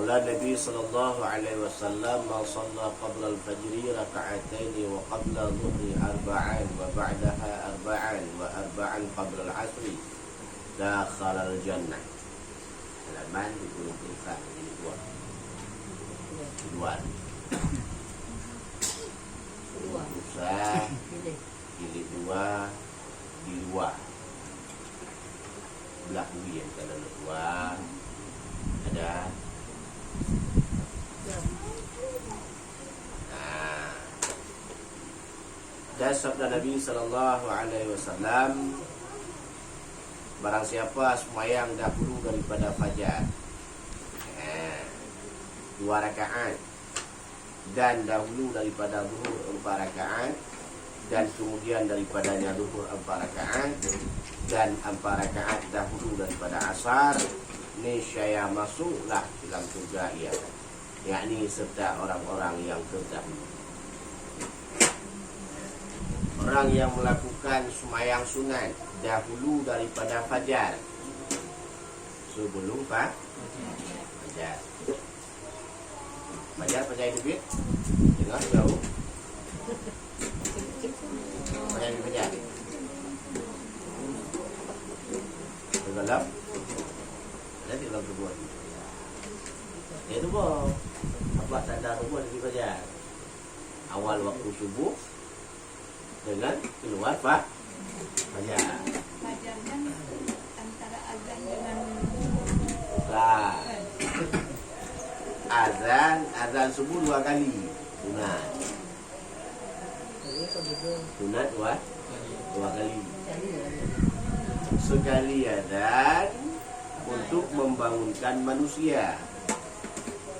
Qala Nabi sallallahu alaihi wasallam man shalla qabla al-fajri raka'ataini wa qabla dhuhri arba'an wa ba'daha arba'an wa arba'an qabla al-'asri dakhala al-jannah. Halaman 23 ini dua. Usah pilih dua di luar belah bumi yang ada dua ada. Dan sabda Nabi sallallahu alaihi wasallam, barang siapa sembahyang dahulu daripada fajar 2 rakaat dan dahulu daripada zuhur 4 rakaat dan kemudian daripadanya zuhur 4 rakaat dan 4 rakaat dahulu daripada asar, niscaya masuklah dalam surga ia, yakni serta orang-orang yang terdahulu. Orang yang melakukan sembahyang sunat dahulu daripada fajar, sebelum fajar. Fajar itu dengar tahu? Fajar itu fajar. Dalam ada di dalam tubuh. Itu boh. Apa tanda tubuh di fajar? Awal waktu subuh dengan keluar fajar. Fajar kan antara azan dengan azan subuh 2 kali sunat 2 kali, sekali azan untuk membangunkan manusia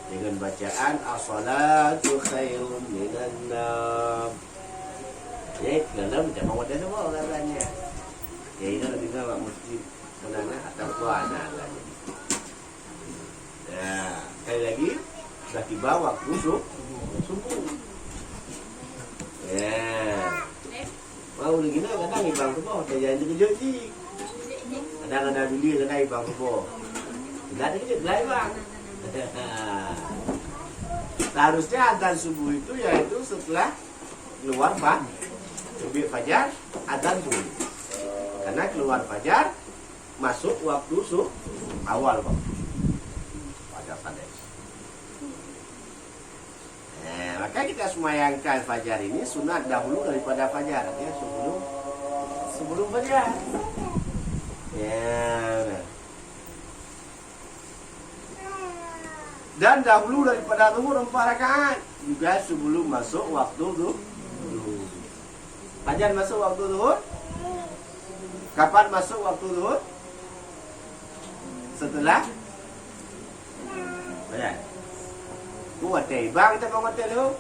dengan bacaan as-salatu khairun minan naum. Ya, kalau macam mana dia semua orangnya. Ya, ini lebih nak mesti mana atau kuana lah. Ya, sekali lagi sudah tiba waktu subuh. Ya. Mau lagi nak kadang ibang subuh, saya janji kejut ni. Kadang ada bila kadang ibang subuh. Tidak ada kejut lah ibang. Seharusnya azan subuh itu yaitu setelah keluar terbit fajar, azan subuh. Karena keluar fajar masuk waktu awal waktu fajar tadi. Maka kita sembahyangkan fajar ini sunat dahulu daripada fajar, artinya sebelum fajar. Ya. Dan dahulu daripada zuhur 4 rakaat juga sebelum masuk waktu zuhur. Fajar masuk waktu zuhur. Kapan masuk waktu zuhur? Setelah fajar. Buat bang kita mau mati dulu.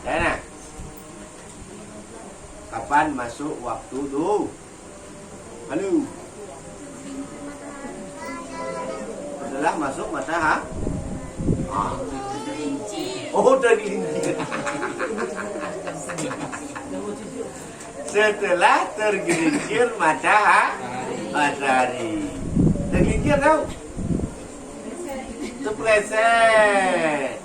Mana? Kapan masuk waktu zuhur? Halo. Setelah masuk matahari. Oh, tergelincir. Setelah tergelincir matahari. Tergelincir tau? Terpleset.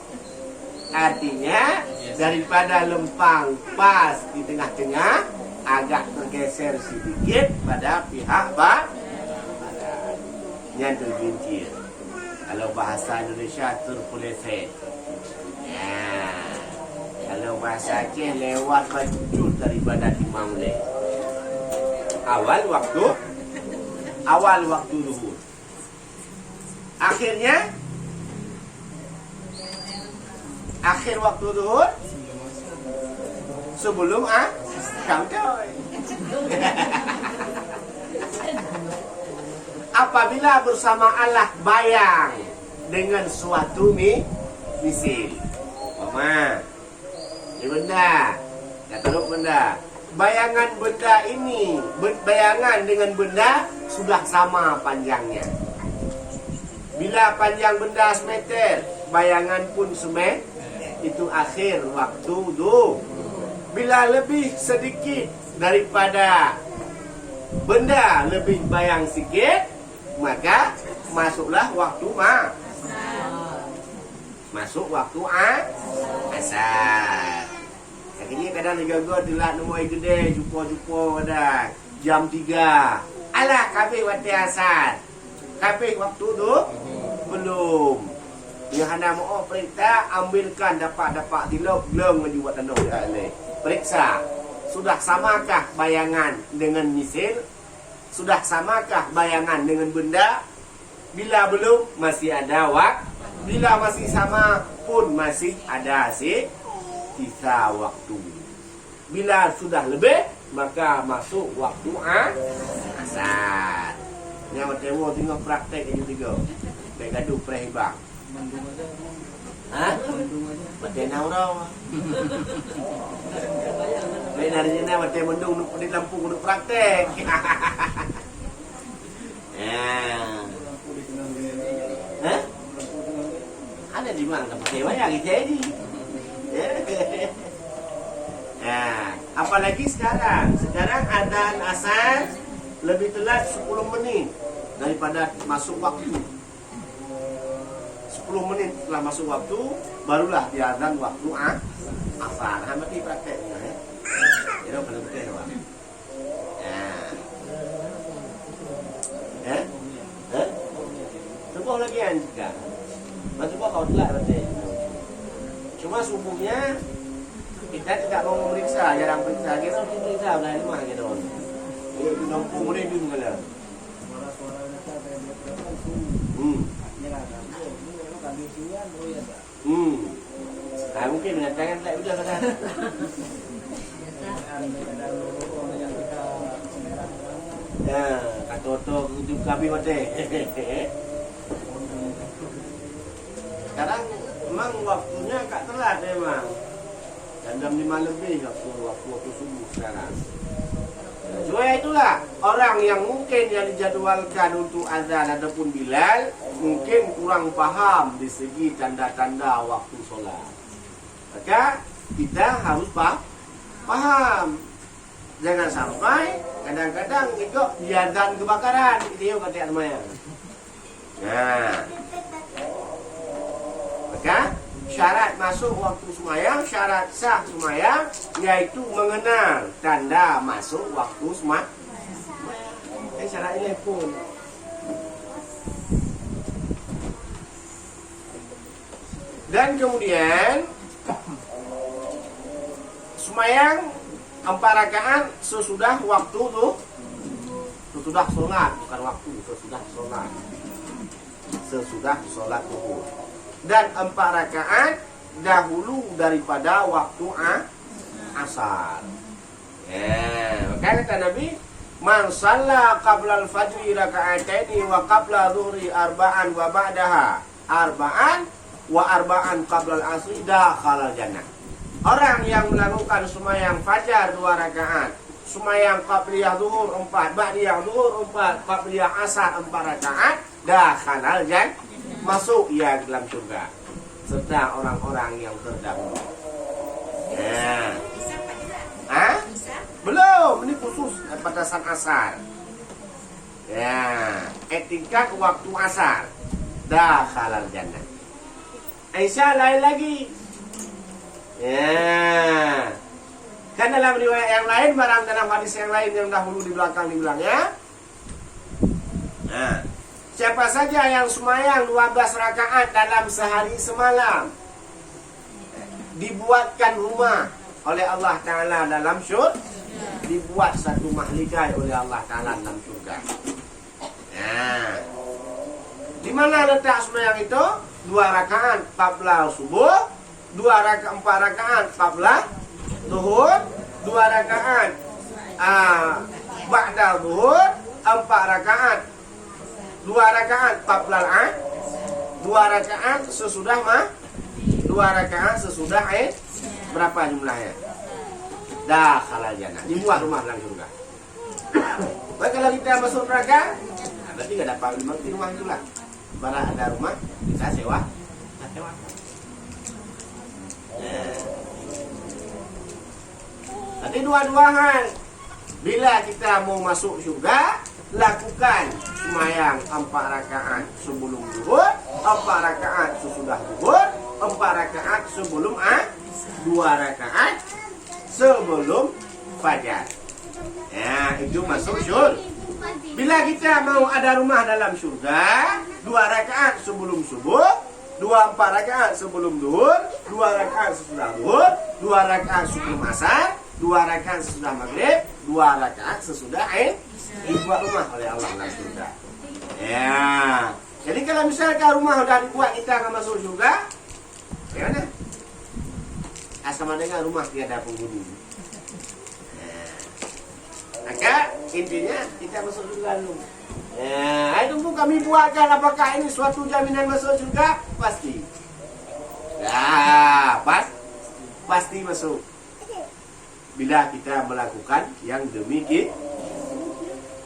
Artinya daripada lempang pas di tengah-tengah agak tergeser sedikit pada pihak badan yang tergelincir. Kalau bahasa Indonesia terpleset. Ya. Kalau bahasa Aceh lewat baju daripada timang leh. Awal waktu zuhur. Akhir waktu zuhur sebelum kau. Apabila bersama Allah bayang dengan suatu misil. Mama, ini benda. Kata lu benda. Bayangan benda ini, bayangan dengan benda sudah sama panjangnya. Bila panjang benda semeter, bayangan pun semeter, itu akhir waktu zuhur. Bila lebih sedikit daripada benda lebih bayang sikit, maka masuklah waktu masuk waktu asar. Akhirnya kadang digagal telat nombor gede, jumpa kadang jam 3. Alah kabeh waktu asar. Kabeh waktu tu belum. Yang hendak mau perintah ambilkan dapat tilok belum menjual tanduk dah le. Periksa. Sudah samakah bayangan dengan misil? Sudah samakah bayangan dengan benda? Bila belum masih ada waktu. Bila masih sama pun masih ada sisa waktu. Bila sudah lebih maka masuk waktu asar. Yang bertemu tengok praktek yang tiga. Baik gaduh prehibang. Hah? Betul orang. Baik dari sini betul mendung di Lampung untuk praktek. Hah? Ada di mana tempat sewa yang jadi. Apalagi sekarang. Sekarang adzan asar lebih telat 10 menit daripada masuk waktu. 10 menit setelah masuk waktu barulah diadzan waktu asar. Berarti prakteknya ya. Jadi kalau betul Pak. Coba lagi anjing. Coba kau telat betul. Cuma subuhnya kita tidak mau memeriksa, jarang periksa. Kita harus periksa dah rumah kita. Ini 60 menit dulu kalau. Mungkin dengan tangan tak boleh kan. Ya, kata tu kami mati. Sekarang memang waktunya agak telat memang. Dan jam 5 lebih waktu subuh sekarang. Cuma itulah orang yang mungkin yang dijadwalkan untuk azan ataupun bilal mungkin kurang paham di segi tanda-tanda waktu solat. Maka kita harus paham. Jangan sampai kadang-kadang ikut diazan kebakaran itu kata namanya. Nah. Maka syarat masuk waktu sembahyang, syarat sah sembahyang yaitu mengenal tanda masuk waktu sembahyang. Syarat ini pun. Dan kemudian sembahyang 4 rakaat sesudah waktu tu, sesudah solat, bukan waktu, sesudah solat zuhur. Dan 4 rakaat dahulu daripada waktu asar. Maka kata Nabi, man shalla qabla al-fajri raka'ataini wa qabla dhuhri arba'an wa ba'daha arba'an wa arba'an qabla al-asri dakhala jannah. Orang yang melakukan sembahyang fajar 2 rakaat, sembahyang qabliyah zuhur 4, ba'diyah zuhur 4, qabliyah asar 4 rakaat, dakhala jannah. Masuk ia ke dalam surga serta orang-orang yang terdahulu. Belum, ini khusus pada saat asar. Etika waktu asar dakhalal jannah. Aisyah lain lagi. Kan dalam riwayat yang lain, barang dalam hadis yang lain yang dahulu di belakang dibilang ya. Siapa saja yang sembahyang 12 rakaat dalam sehari semalam dibuatkan rumah oleh Allah Ta'ala dalam syurga, dibuat satu mahligai oleh Allah Ta'ala dalam syurga. Di mana letak sembahyang itu? 2 rakaat qabla subuh, 4 rakaat qabla zuhur, 2 rakaat ba'da zuhur, 4 rakaat 2 rakaat qabla 2 rakaat sesudah 2 rakaat sesudah berapa jumlahnya? Dakhala jannah. Dibuat rumah dalam surga. Baik, kalau kita masuk neraka, berarti enggak dapat di rumah itulah. Barang ada rumah, kita sewa. Nanti dua-dua hal. Bila kita mau masuk surga, lakukan semayang 4 rakaat sebelum zuhur, 4 rakaat sesudah zuhur, 4 rakaat sebelum 2 rakaat sebelum fajar. Ya, itu masuk syurga. Bila kita mau ada rumah dalam syurga, 2 rakaat sebelum subuh, 4 rakaat sebelum zuhur, 2 rakaat sesudah zuhur, 2 rakaat sebelum asar, 2 rakaat sesudah maghrib, 2 rakaat sesudah dibuat rumah oleh Allah dalam surga. Ya. Jadi kalau misalkan rumah udah dibuat kita nggak masuk surga, gimana? Sama dengan rumah tiada penghuni. Ya. Maka intinya kita masuk surga dulu. Ya, itu pun kami buatkan apakah ini suatu jaminan masuk surga? Pasti. Ya, pasti masuk. Bila kita melakukan yang demikian.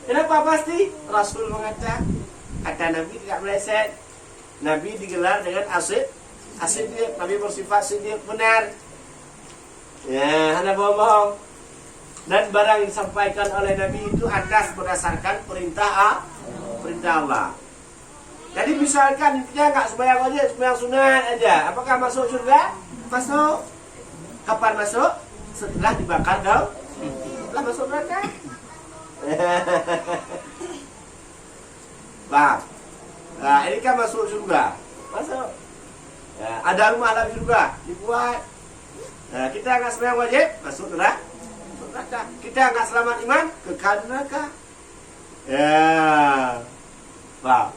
Kenapa pasti? Rasul mengatakan, kata Nabi tidak meleset. Nabi digelar dengan asidik. Nabi bersifat sidik benar. Ya, anda bohong. Dan barang yang disampaikan oleh Nabi itu atas berdasarkan perintah Allah. Jadi misalkan kita nggak sembahyang aja, sembahyang sunat aja, apakah masuk surga? Masuk. Kapan masuk? Setelah dibakar daun. Setelah masuk neraka. Paham? Nah, ini kan masuk surga. Masuk. Nah, ada rumah dalam surga dibuat. Nah, kita nggak sembahyang wajib, masuk neraka. Kita nggak selamat iman, kekal neraka. Ya, paham?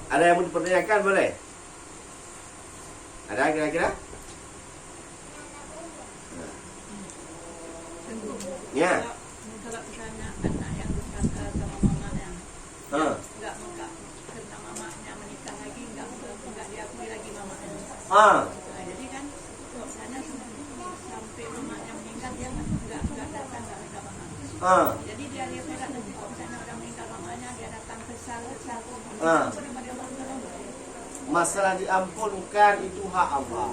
Ada yang mau dipertanyakan boleh? Ada kira-kira? Ya. Kalau misalnya anak yang berkata sama mamanya, nggak kena mamanya menikah lagi, nggak diakui lagi mamanya. Nah, jadi kan sana sampai mamanya meninggal dia nggak datang, nggak minta maaf. Jadi dia lihat nanti kalau misalnya orang meninggal mamanya dia datang kesal. Masalah diampunkan itu hak Allah.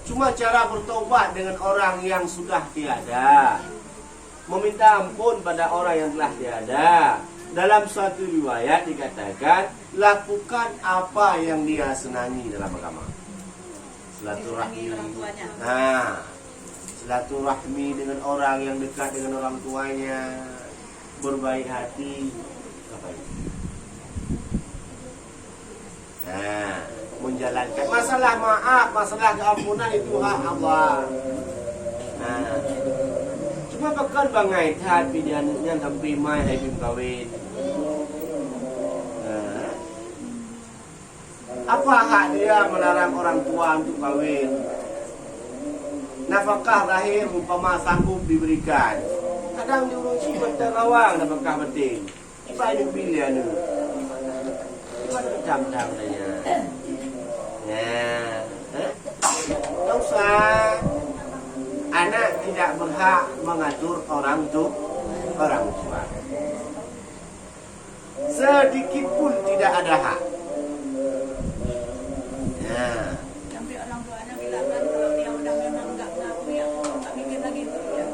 Cuma cara bertobat dengan orang yang sudah tiada, meminta ampun pada orang yang telah tiada. Dalam suatu riwayat dikatakan, lakukan apa yang dia senangi dalam agama. Silaturahmi. Nah, silaturahmi dengan orang yang dekat dengan orang tuanya, berbaik hati. Apa itu? Nah, menjalankan masalah maaf, masalah keampunan itu hak Allah. Nah, cuma bakal bangai tad pilihannya sampai mai hai kawin. Nah, apa hak dia melarang orang tua untuk kawin? Nafkah lahir umpama sanggup diberikan. Kadang diurusi bentar rawang nafkah penting. Iba ini pilihan tu. Iba macam-macam tanya. Ya, tak usah. Anak tidak berhak mengatur orang tua. Sedikit pun tidak ada hak. Ya. Sampai orang tuanya bilang kan kalau dia udah memang nggak ngaku ya nggak mikir lagi ya.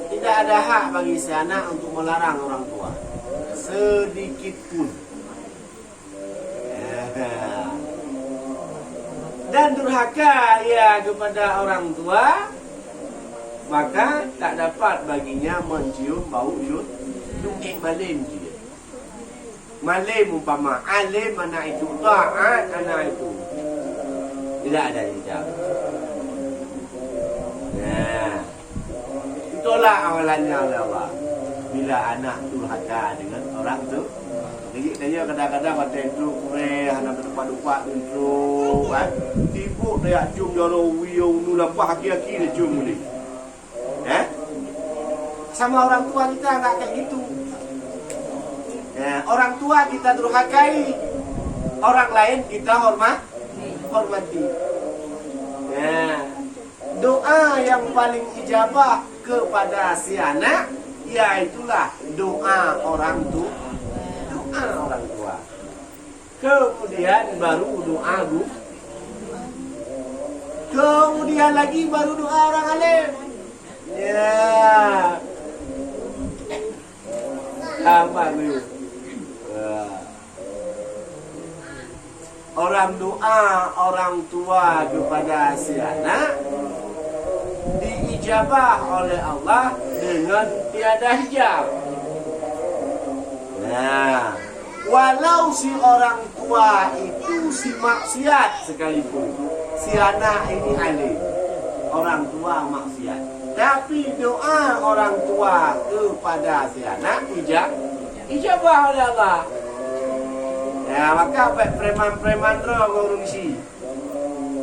Tidak ada hak bagi si anak untuk melarang orang tua. Sedikit pun. Dan durhaka ia kepada orang tua, maka tak dapat baginya mencium bau yuk malim dia. Malim umpama alim anak itu, taat anak itu, tidak ada hijab. Nah, itulah awalannya oleh Allah. Bila anak durhaka dengan orang tu, dia kadang-kadang kata itu kureh, anak berdepan-depan itu, kan? Tiba dia cium jauh wiung nu nampak haki-haki dia cium ni. Sama orang tua kita enggak kayak gitu. Orang tua kita durhakai, orang lain kita hormati. Doa yang paling ijabah kepada si anak, yaitulah doa orang tua. Orang tua. Kemudian baru doa kemudian lagi baru doa orang alim. Ya, Apa tu? Orang doa orang tua kepada si anak diijabah oleh Allah dengan tiada hijab. Nah, walau si orang tua itu si maksiat sekalipun, si anak ini alim, orang tua maksiat, tapi doa orang tua kepada si anak ijabah oleh Allah. Ya, maka preman-preman ngurung si.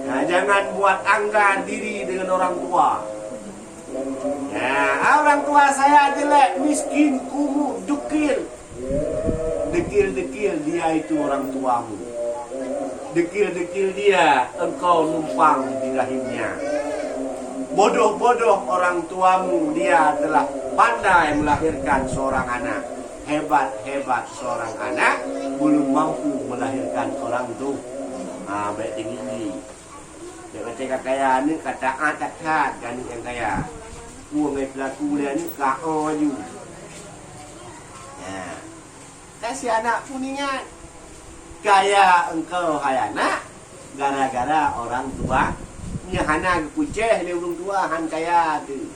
Nah, jangan buat anggar diri dengan orang tua. Ya, orang tua saya jelek, miskin, kumuh, dekil. Dekil-dekil dia itu orang tuamu. Dekil-dekil dia engkau numpang di rahimnya. Bodoh-bodoh orang tuamu, dia telah pandai melahirkan seorang anak. Hebat-hebat seorang anak belum mampu melahirkan orang tu. Baik tinggi. Dia kata kaya ni kata tak khat kan yang kaya. Ku ngai pelaku dia ni KO ju. Ya. Kasih anak pun ingat. Kaya engkau hai anak gara-gara orang tua nya hana kuceh le orang tua han kaya tu.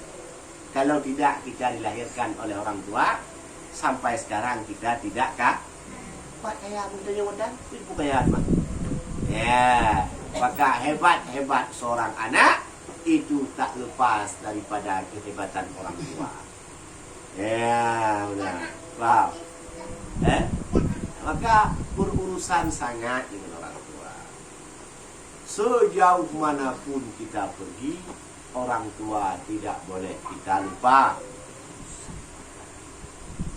Kalau tidak kita dilahirkan oleh orang tua, sampai sekarang kita tidak buat kaya mudanya modal, itu kaya mah. Ya, maka hebat-hebat seorang anak itu tak lepas daripada kehebatan orang tua. Ya, udah. Wow. Maka berurusan sangat dengan orang tua. Sejauh manapun kita pergi, orang tua tidak boleh kita lupa.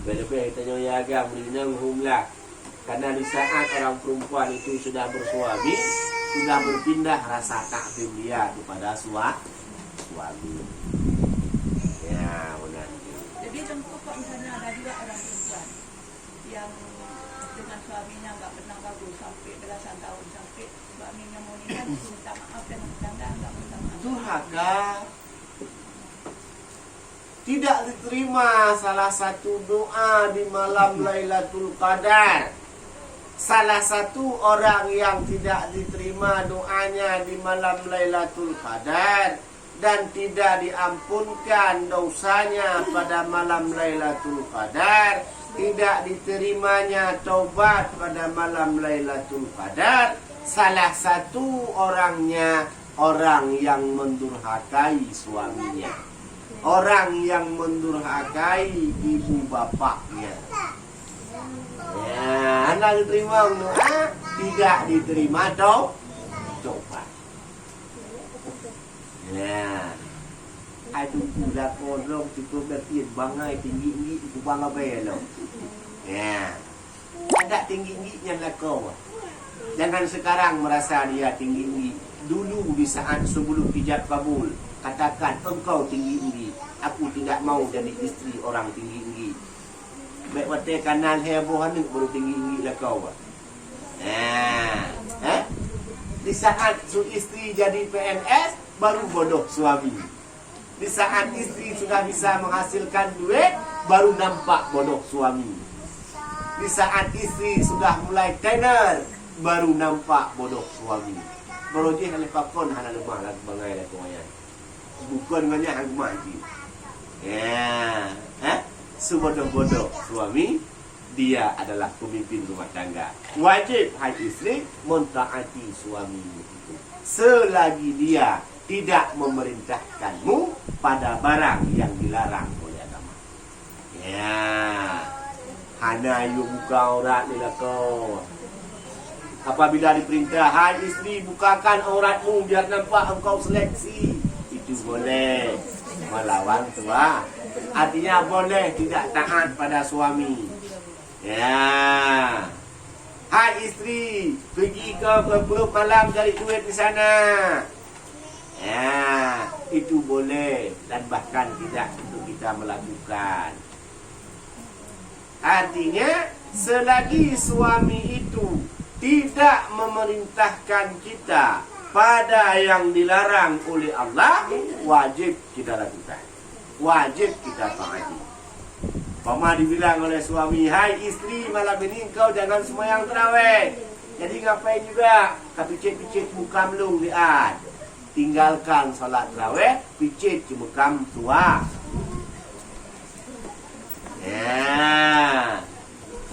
Bila-bila kita nyonya agam Berinya menghumlah. Karena di saat orang perempuan itu sudah bersuami, sudah berpindah rasa takzim dia kepada suami. Ya, benar. Jadi contoh kok misalnya ada juga orang perempuan yang dengan suaminya nggak pernah bagus sampai belasan tahun, sampai suaminya mau nikah minta maaf dan tetangga nggak minta maaf. Durhaka. Tidak diterima salah satu doa di malam Lailatul Qadar. Salah satu orang yang tidak diterima doanya di malam Lailatul Qadar dan tidak diampunkan dosanya pada malam Lailatul Qadar, tidak diterimanya taubat pada malam Lailatul Qadar, salah satu orangnya orang yang mendurhakai suaminya. Orang yang mendurhakai ibu bapaknya. Ya, anak diterima doa, tidak diterima taubat. Ya. Aduh pula kodong cukup bertian bangai tinggi-tinggi itu bang apa ya lo. Ya. Ada tinggi-tingginya lah kau. Jangan sekarang merasa dia tinggi-tinggi. Dulu di saat sebelum hijab kabul, katakan engkau tinggi-tinggi, aku tidak mau jadi istri orang tinggi-tinggi. Baik wate kanal heboh ni baru tinggi-tinggi lah kau. Di saat su istri jadi PNS baru bodoh suami. Di saat istri sudah bisa menghasilkan duit baru nampak bodoh suami. Di saat istri sudah mulai tenar baru nampak bodoh suami. Berojih oleh pakon hana lemah lagu bangai lah tuanya. Bukan banyak aku mati. Ya, sebodoh-bodoh suami, dia adalah pemimpin rumah tangga. Wajib hai istri mentaati suami itu. Selagi dia tidak memerintahkanmu pada barang yang dilarang oleh agama. Ya, hana yu buka aurat ni lah kau. Apabila diperintah, hai istri bukakan auratmu biar nampak engkau seleksi, itu boleh melawan tua. Artinya boleh tidak taat pada suami. Ya, hai istri pergi ke klub malam cari duit di sana. Ya, itu boleh dan bahkan tidak untuk kita melakukan. Artinya selagi suami itu tidak memerintahkan kita pada yang dilarang oleh Allah, wajib kita lakukan, wajib kita taati. Pama dibilang oleh suami, hai istri, malam ini kau jangan sembahyang tarawih. Jadi ngapain juga? Kau picit-picit muka melung lihat. Tinggalkan salat tarawih, picit ke muka tua. Ya.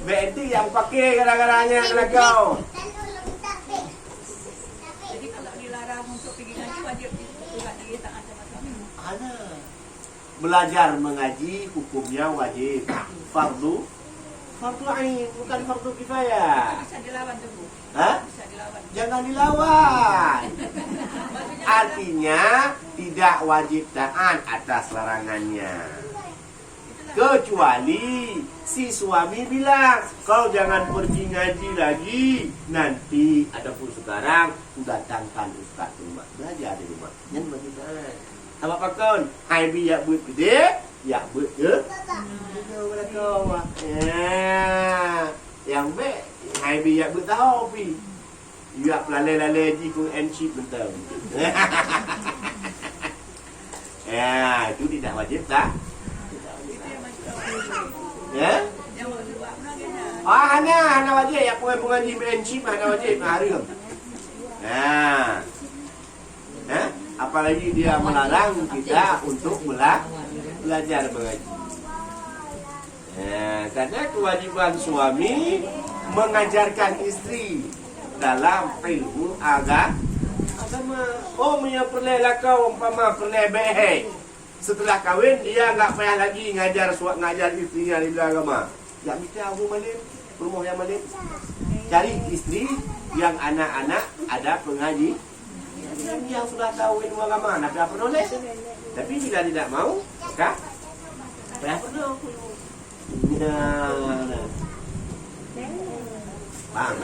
Berarti yang pakai gara-garanya kena kau. Jadi kalau dilarang untuk pergi ngaji wajib juga taat sama suami. Ada. Belajar mengaji hukumnya wajib. Fardu ain, bukan fardu kifayah. Bisa dilawan tuh, Bu. Hah? Bisa dilawan. Jangan dilawan. Artinya tidak wajib taat atas larangannya. Kecuali si suami bilang, kau jangan pergi ngaji lagi. Nanti adapun sekarang datangkan ustaz ke rumah, belajar di rumah. Yang wajib taat. Apa pakon? Hai bi yak buat gede, yak buat ke? Kau yang be, hai bi yak buat tahu pi. Yak lalai-lalai ji ku enchip bentar. Ya, itu tidak wajib tak? Ya? Hana wajib ya pengaji menchip hana wajib harum. Nah. Apalagi dia melarang kita untuk belajar mengaji. Karena kewajiban suami mengajarkan istri dalam ilmu agama. Oh, punya perlelah kau umpama perleh behek. Setelah kahwin dia enggak payah lagi ngajar istrinya di agama. Ya mesti aku malim, rumah yang malim. Cari istri yang anak-anak ada pengaji. Yang sudah tahu ilmu agama, nak apa boleh. Tapi bila tidak mau, maka payah penuh. Paham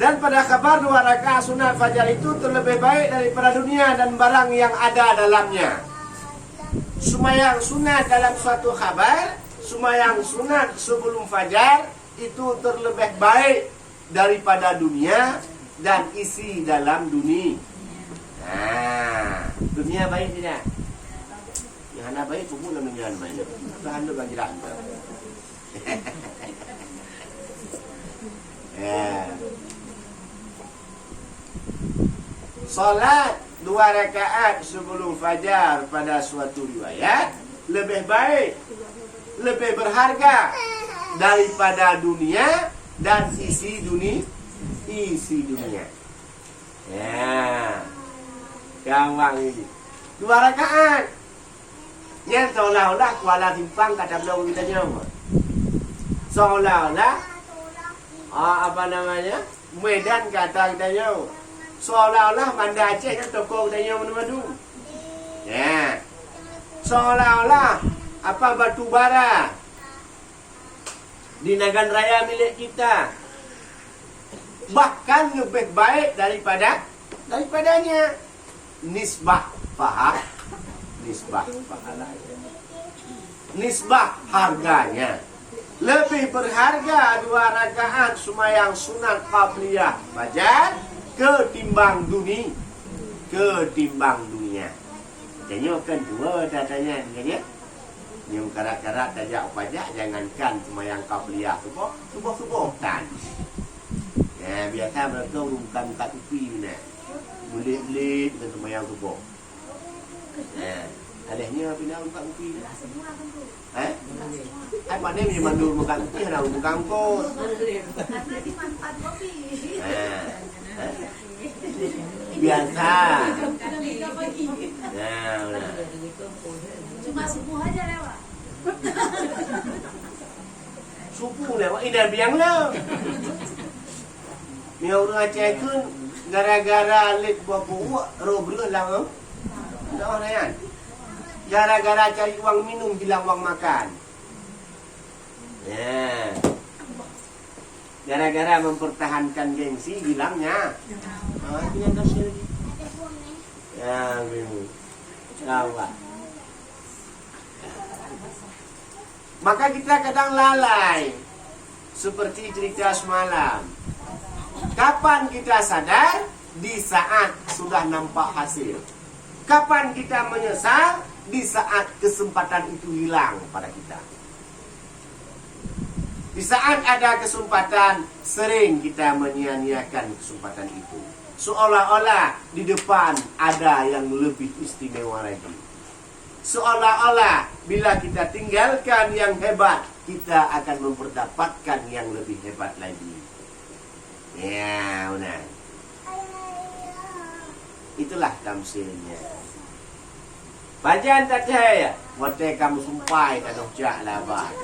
Dan pada kabar 2 rakaat sunat fajar itu terlebih baik daripada dunia dan barang yang ada dalamnya. Sembahyang sunat dalam suatu kabar, sembahyang sunat sebelum fajar itu terlebih baik daripada dunia dan isi dalam dunia. Dunia baik tidak? Yang anda baik pun dalam dunia baik. Tahan dulu bagi ranta. Salat 2 rakaat sebelum fajar pada suatu riwayat lebih baik, lebih berharga daripada dunia dan isi dunia. Ya. Gampang ini. 2 rakaat. Yang seolah-olah kuala timpang kata belum kita nyawa. Seolah-olah apa namanya? Medan kata kita nyawa. Seolah-olah Banda Aceh kan toko kita nyawa madu. Ya. Seolah-olah apa batu bara di Nagan Raya milik kita. Bahkan lebih baik daripadanya nisbah pahala, nisbah harganya lebih berharga 2 rakaat sembahyang sunat qabliyah fajar ketimbang dunia. Jadi kedua datanya dia yang karat-karat tajak pajak jangankan sembahyang qabliyah subuh-subuhan. Ya, biasa mereka bukan upi ni. Belit-belit dengan sembahyang subuh. Adanya pindah bukan upi. Ai mana ni mandur bukan upi ada bukan kau. Biasa. Cuma subuh aja lewat. Subuh lewat ini biang lah. Ni orang Aceh kan gara-gara lek buat buat robrol lah. Tak orang kan. Gara-gara cari uang minum bilang uang makan. Ya. Gara-gara mempertahankan gengsi bilangnya. Ini yang kasih lagi. Ya, bingung. Awak. Maka kita kadang lalai. Seperti cerita semalam. Kapan kita sadar? Di saat sudah nampak hasil. Kapan kita menyesal? Di saat kesempatan itu hilang pada kita. Di saat ada kesempatan, sering kita menyia-nyiakan kesempatan itu. Seolah-olah di depan ada yang lebih istimewa lagi. Seolah-olah bila kita tinggalkan yang hebat, kita akan mendapatkan yang lebih hebat lagi. Ya, benar. Itulah tamsilnya. Bajan tak ya, waktu kamu sumpai kan ojak lah bah.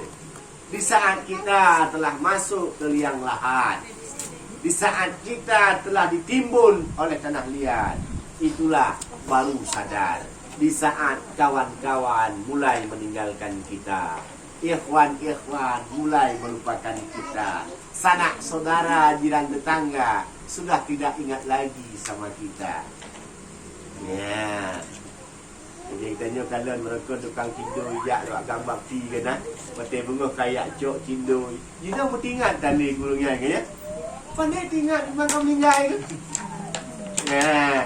Di saat kita telah masuk ke liang lahat, di saat kita telah ditimbun oleh tanah liat, itulah baru sadar. Di saat kawan-kawan mulai meninggalkan kita, ikhwan-ikhwan mulai melupakan kita, sanak saudara, jiran tetangga sudah tidak ingat lagi sama kita. Ya. Jadi tanya kalau mereka tukang cindoi jak kat gambar ti kan ah. Mati bunga kayak cok cindoi. Dia mesti ingat tali gulungnya kan ya. Pandai ingat memang kau meninggal kan. Nah.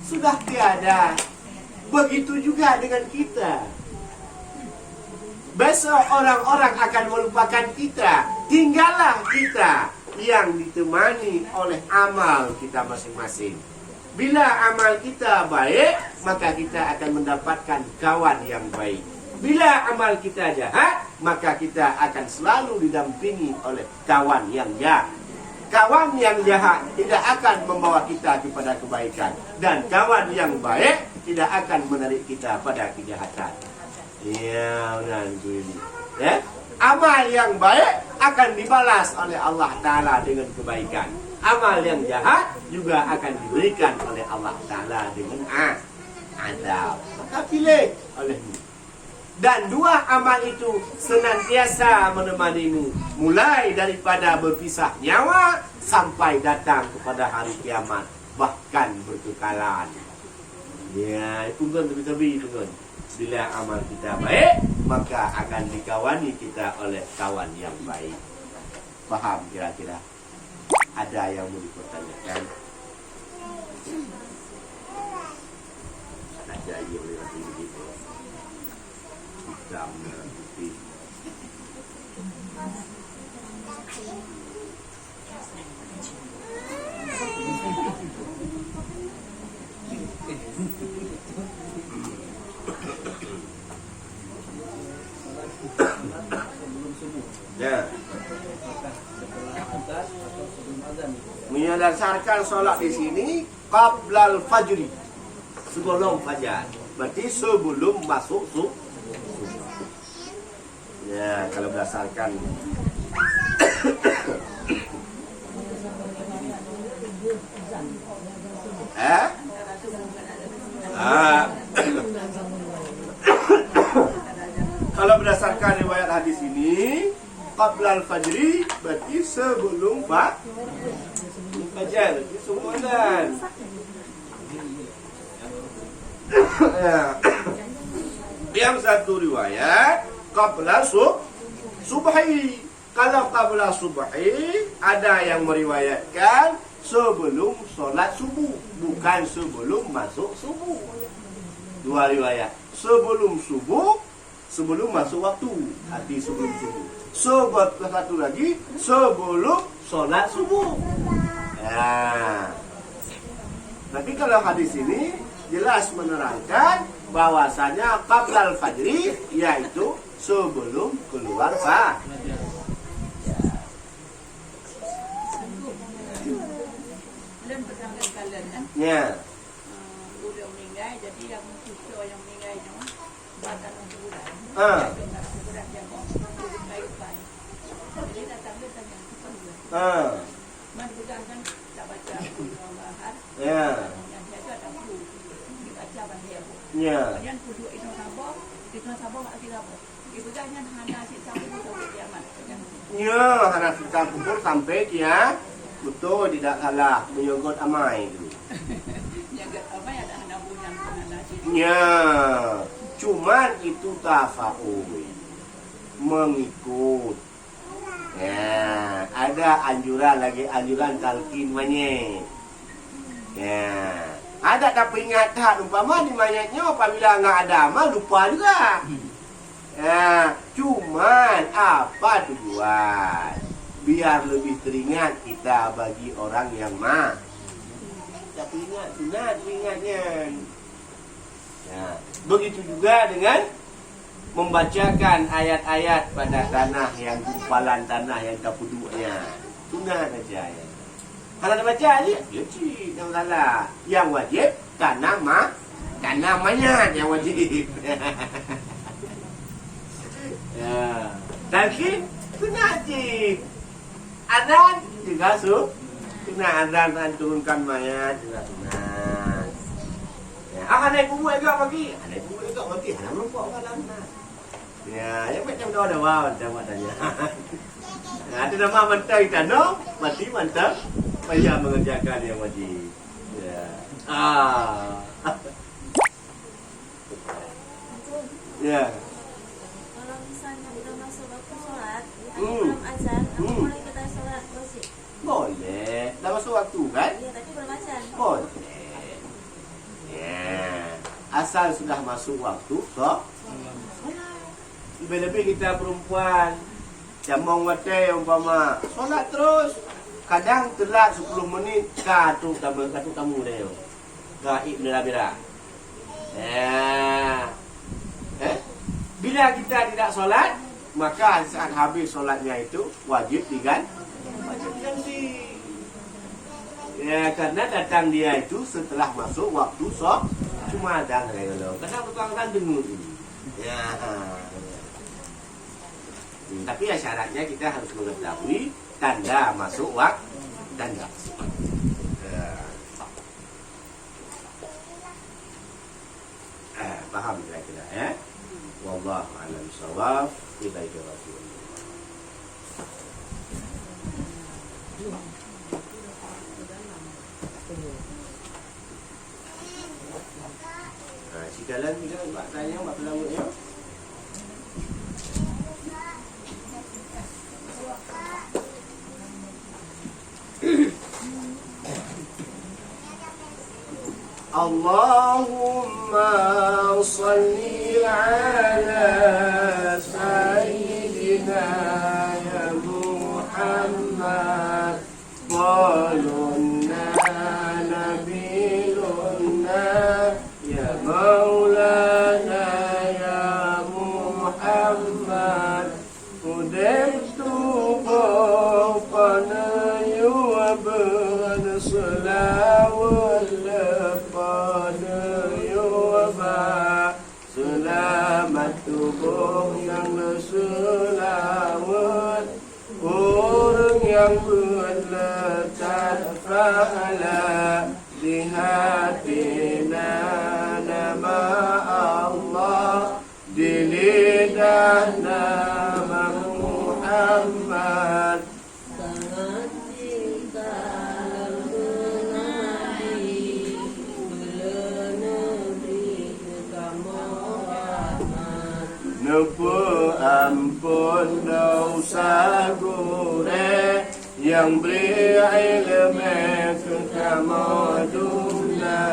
Sudah tiada. Begitu juga dengan kita. Besok orang-orang akan melupakan kita. Tinggallah kita yang ditemani oleh amal kita masing-masing. Bila amal kita baik, maka kita akan mendapatkan kawan yang baik. Bila amal kita jahat, maka kita akan selalu didampingi oleh kawan yang jahat. Kawan yang jahat tidak akan membawa kita kepada kebaikan. Dan kawan yang baik tidak akan menarik kita pada kejahatan. Ya, benar ini. Ya? Amal yang baik akan dibalas oleh Allah Ta'ala dengan kebaikan. Amal yang jahat juga akan diberikan oleh Allah Ta'ala dengan adab. Maka pilih olehmu. Dan dua amal itu senantiasa menemanimu, mulai daripada berpisah nyawa sampai datang kepada hari kiamat, bahkan berkekalan. Ya, itu kan lebih-lebih itu kan. Bila amal kita baik, maka akan dikawani kita oleh kawan yang baik. Paham kira-kira? Ada yang mau dipertanyakan? Ada yang boleh nanti begitu. Hitam dan putih. Ya. Mendasarkan solat di sini qablal fajri, sebelum fajar. Berarti sebelum masuk subuh. Ya, kalau berdasarkan kalau berdasarkan riwayat hadis ini, qablal fajri berarti sebelum fajar. Itu sungguhan. Yang satu riwayat qabla subhi. Kalau qabla subhi, ada yang meriwayatkan sebelum solat subuh, bukan sebelum masuk subuh. Dua riwayat. Sebelum subuh, sebelum masuk waktu, arti sebelum subuh. Satu lagi sebelum solat subuh. Ya. Tapi kalau hadis ini jelas menerangkan bahwasanya qablal fajri, yaitu sebelum keluar fajar. Dan bertanggal-tanggal kan? Ya. Udah meninggal, jadi yang cucu yang meninggal itu batang kuburan. Kuburan yang baik-baik. Jadi datang dia tanya, mana bukan kan tak baca Quran bahar. Ya. Yang dia ada perlu dibaca dia. Ya. Kemudian kudu itu sabah tak kira apa. Ibu jangan hanya si sampai kiamat. Ya, harap kita kubur sampai dia betul tidak salah menyogok amai itu. Menyogok amai ada anak bulan anak situ. Ya, cuman itu tafa'ul, mengikut. Ya, ada anjuran talqin manye. Ya, ada tapi ingat tak umpama di mayatnya apabila enggak ada amal lupa juga. Cuman apa tujuan? Biar lebih teringat kita bagi orang yang tapi ingat ingatnya. Begitu juga dengan membacakan ayat-ayat pada tanah yang gumpalan tanah yang kapuduknya. Sunat aja ya. Kalau nak baca aja, ya cik, tak salah. Yang wajib tanah mayat yang wajib. Ya. Tapi sunat cik. Azan juga sunat azan turunkan mayat juga sunat. Akan naik bubuk juga pagi. Naik bubuk juga pagi. Anak nampak orang lama. Ya, yang macam tu ada wow macam tanya. Ada nama mentah kita no, mati mantap. Payah mengerjakan yang wajib. Ya. Ya. Kalau misalnya udah masuk waktu sholat, belum azan, boleh kita sholat wajib? Boleh. Dah masuk waktu kan? Iya, tapi belum azan. Boleh. Ya. Asal sudah masuk waktu, lebih-lebih kita perempuan jamong watai umpama solat terus, kadang telat 10 minit katu tamu dia. Gaib bira-bira. Bila kita tidak solat, maka saat habis solatnya itu wajib diganti. Ya, karena datang dia itu setelah masuk waktu cuma ada kalau kadang tukang dengar. Ya. Tapi ya syaratnya kita harus mengetahui tanda masuk waktu. Paham kira-kira ya? Wallahu a'lam bishawab. Ilaihi raji'un. Jalan kita buat tanya buat pelawak ya. Allahumma salli ala sayyidina ya Muhammad walunna nabilunna ya maulana ya Muhammad udemtu bopana yuwaban salawat selamat tubuh yang selawat orang yang berletak fa'ala di hatinya nama Allah di lidah nama Muhammad sangat cinta Nubu ampun dosa gure yang beri ilmu kekamaduna.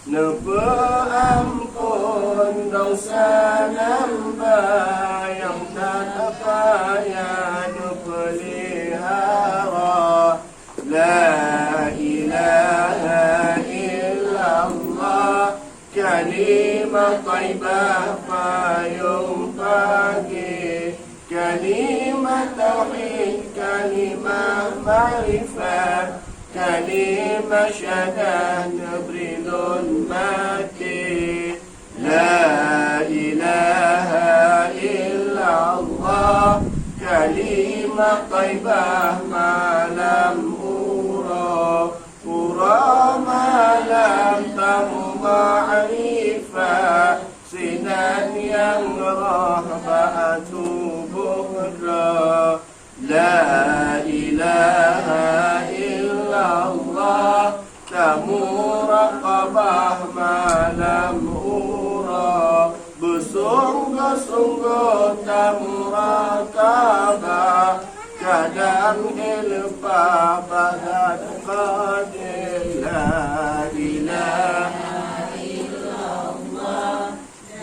Nubu ampun dosa nambah yang tak payah pelihara. La ilaha illallah kalimah taibah payung pagi, kalimah tauhid, kalimah ma'rifah, kalimah syahadah nabrilun mati. La ilaha illallah kalimah taibah malam ura, ura malam tamu ma'rifah, sinan yang rahba'atu buhra. La ilaha illallah tamu raqabah malam ura, bersungguh-sungguh tamu raqabah, kadang ilfah badan qadir. La ilaha illallah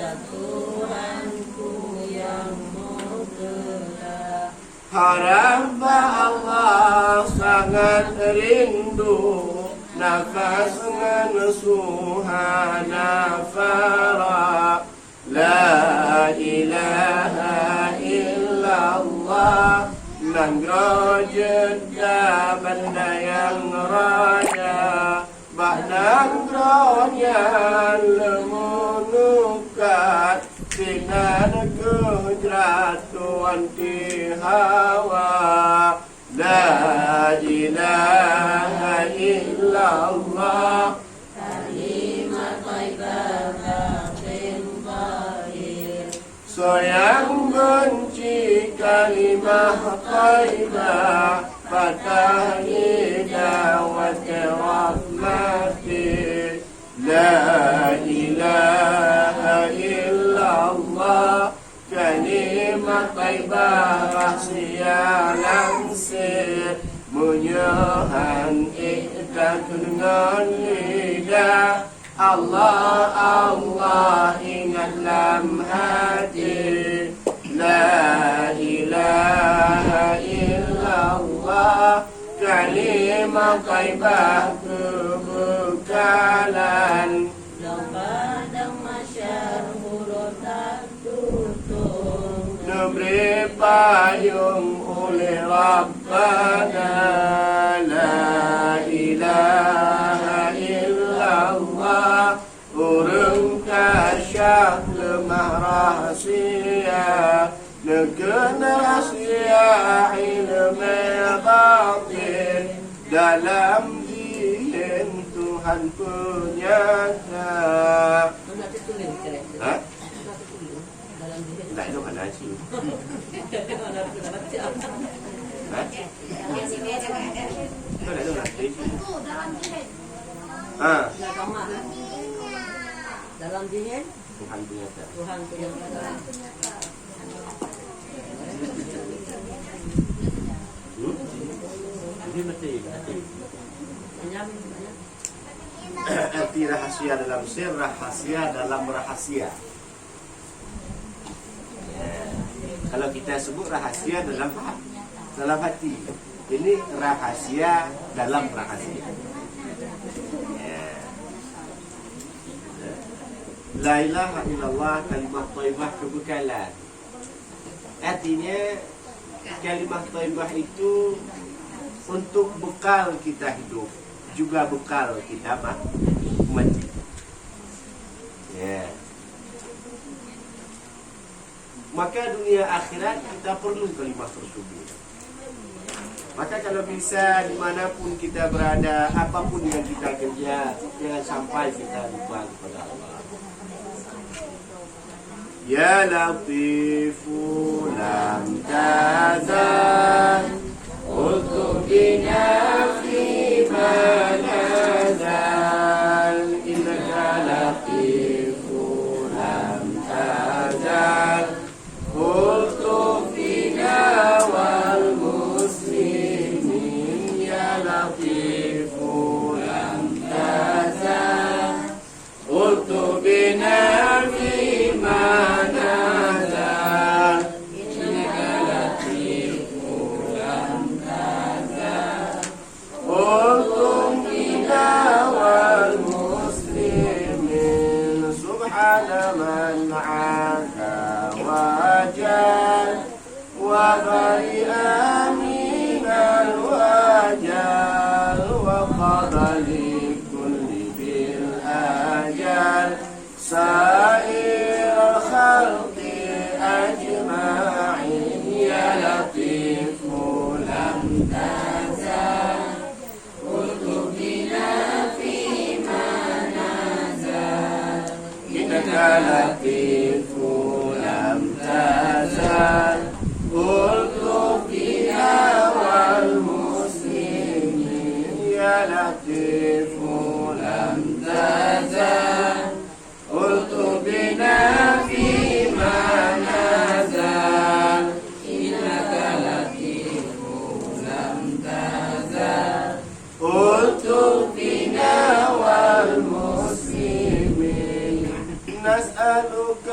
Tuhanku yang Haramba Allah sangat rindu nafas ngan suhana fara la ilaha illallah Nangro jeda benda yang raja Bak nangronya lemunukat Sinan kejratuan di hawa La ilaha illallah Kalimat taibah Sayang benci kalimah taibah Fatah idawat rahmati La ilaha illallah Kalimah taibah rahsia langsir Munyahan iktak dengan lidah Allah, Allah ingat dalam hati La ilaha illallah Kalimah taibah kebekalan Pada masyar huruf tak tutup Neberi payung oleh Rabbana La ilaha illallah Urung kasyaf lemah rahsia Negen rahsia ilmu batin Dalam diri Tuhan penyata Hah? Tak itu mana sih? Hah? Itu tak itu nanti dalam diri Tuhan penyata Tuhan penyata. Ini mesti Banyak. arti rahasia dalam sir, rahasia dalam rahasia. Kalau kita sebut rahasia dalam hati, ini rahasia dalam rahasia. La ilaha illallah kalimah thayyibah kebekalan. Artinya kalimah thayyibah itu untuk bekal kita hidup, juga bekal kita mati. Maka dunia akhirat kita perlu kalimah tersebut. Maka kalau bisa dimanapun kita berada, apapun yang kita kerja, jangan sampai kita lupa kepada Allah. Ya Latifu lam tazal untuk bina fi manazal innaka Latifu lam tazal untuk bina wal muslimin ya Latifu lam tazal untuk bina fi من عاك وجل وبرئ من الوجل وقضى لكل بالأجل سائر الخلق أجمعين يا لطيف لم تزل كتبنا فيما نزل إنك لطيف لم تزل قلت بنا والمسلمين يا لطيف لم تزل قلت بنا فيما نزل إنك لطيف لم تزل قلت بنا والمسلمين نسألك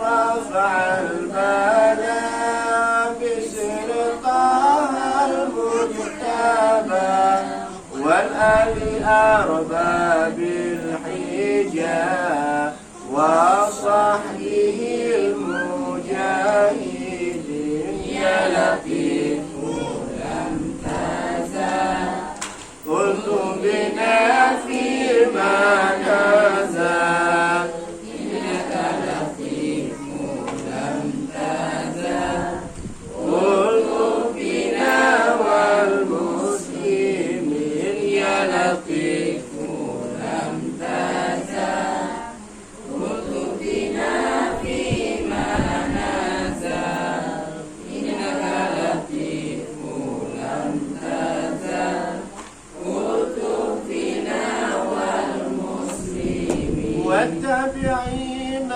رفع البلاء بسرقة لأرباب الحجاب وصحبه المجاهدين يا لطيف لم تزل قلت بنا فيما نزل إنك لطيف لم تزل قلت بنا والمسلمين يا لطيف لم تزل قلت بنا فيما نزل إنك لطيف لم تزل قلت بنا والمسلمين والتابعين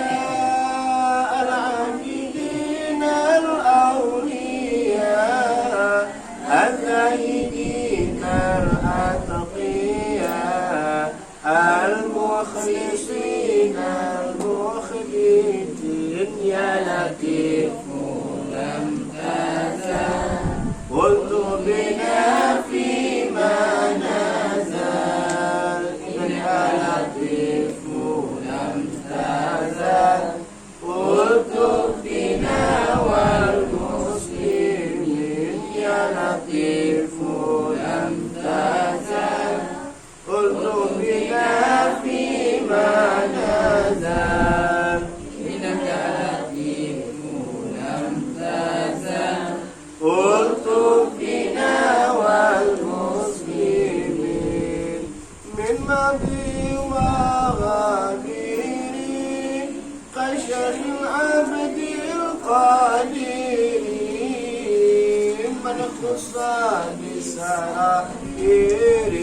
الأصفياء العاملين الأولياء الزاهدين الأتقياء المخلصين المخبتين يا لطيف لم تزل قلت بنا فيما نزل إنك لطيف لم تزل قلت بنا والمسلمين يا لطيف لم تزل قلت بنا فيما نزل إنك لطيف لم تزل قلت بنا والمسلمين من ماضي وغابر قشر العبد القادر من اختص بسرائر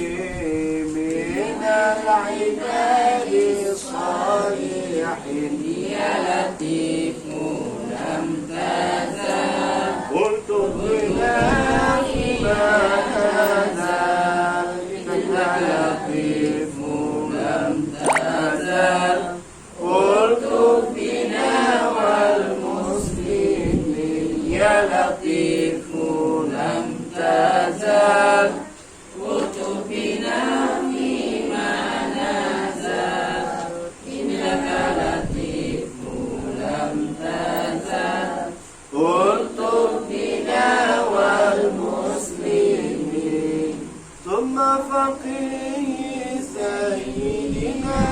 من العباد الصالحين يا لطيف لم تزل قلت بنا فيما نزل إنك لطيف لم تزل قلت بنا والمسلمين يا لطيف لم تزل قلت بنا فيما نزل إنك لطيف لم تزل قلت بنا والمسلمين ثم فقيه سيدنا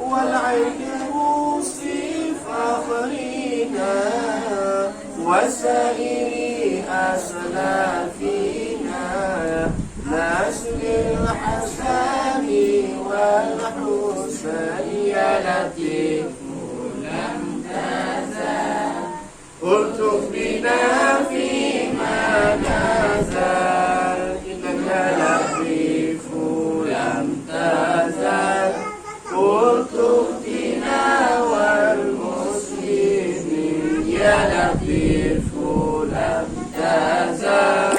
والعين موصي فخرنا وسائر أسلافنا نسل الحسن والحسن يا لطيف لم تزل قلت بنا فيما نزل إنك لطيف لم تزل قلت بنا والمسلمين يا لطيف لم تزل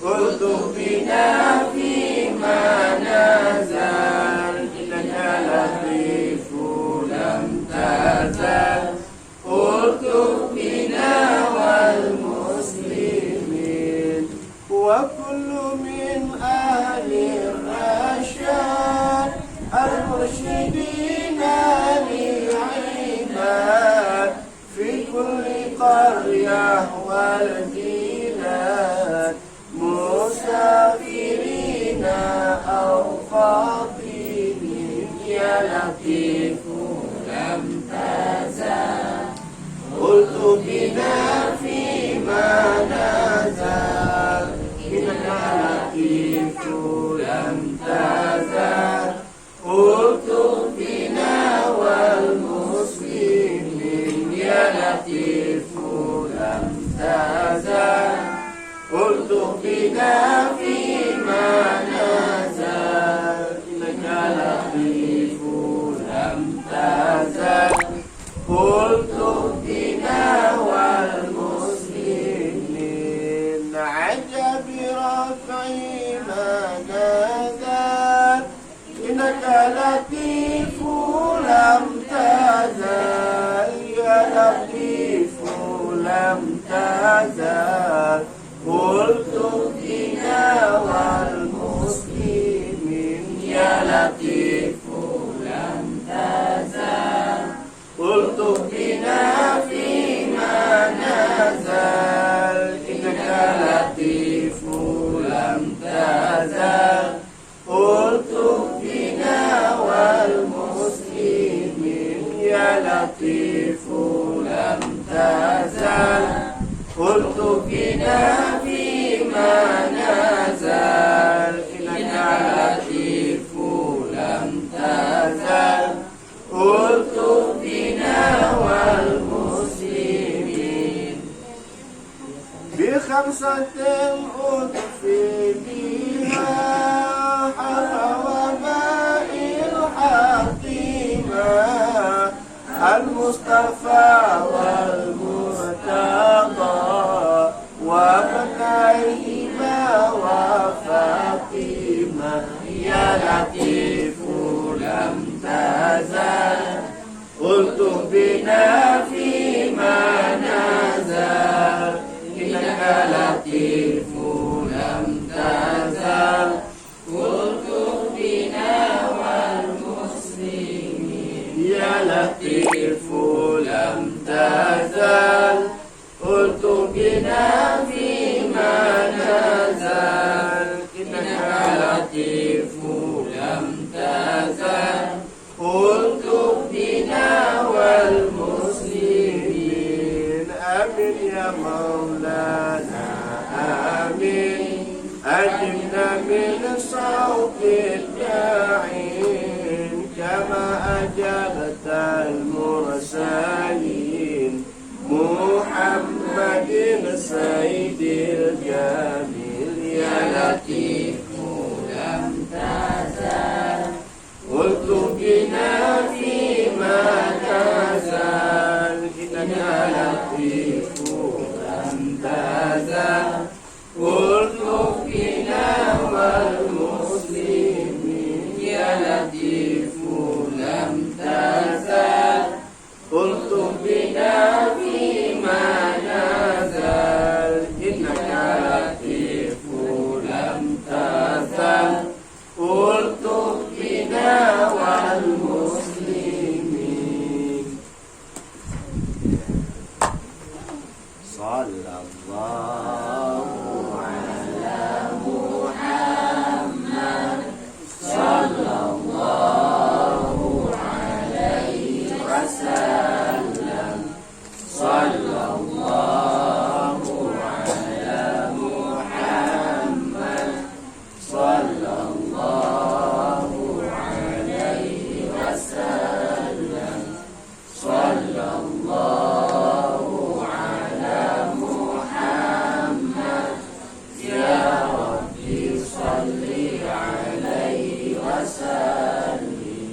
قلت بنا فيما نزل إنك لطيف لم تزل قلت بنا والمسلمين وكل من أهل الرشاد المرشدين للعباد في كل قرية والبلاد مسافرين أو خاطبين يا لطيف لم تزل قلت بنا فيما نزل إنك لطيف لم تزل قلت بنا والمسلمين يا لطيف لم تزل قلت بنا فيما نزل إنك لطيف لم تزل قلت بنا والمسلمين عجب رفعي ما نزل إنك لطيف لم تزل يا لطيف لم تزل قلت بنا خاصة أضفي بها حواباء الحكيمة المصطفى والمرتضى وابنيهما وفاطمة يا لطيف لم تزل قلت بنا فيما نزل إنك لطيف لم تزل قلت بنا والمسلمين يا لطيف لم تزل قلت بنا فيما نزل إنك لطيف لم تزل قلت بنا والمسلمين آمين يا مولانا آمين أجبنا من صوت الداعين كما أجبت المرسلين محمد سيد الجميع